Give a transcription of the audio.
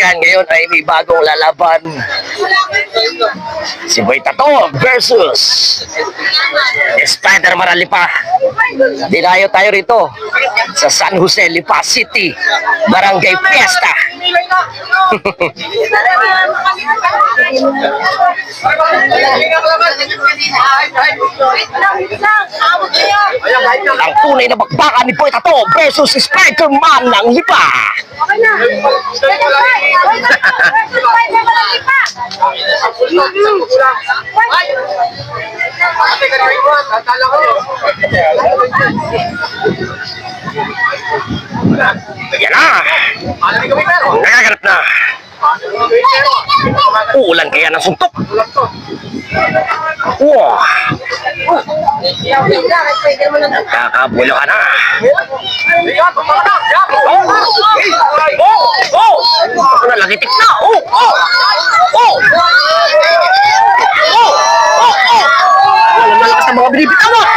Ayan, ngayon ay may bagong lalaban. Si Boy Tato versus Spider-Man Lipa. Dinayo tayo rito sa San Jose, Lipa City, Barangay Fiesta. Ang tunay na bakbakan ni Boy Tato versus Spider-Man ng Lipa. Yan na! Nagaganap na! Uulan kaya ng suntok! Wow! Kakabulo ka na! Nalagitik na! Walang malakas ang mga binibitaw mo!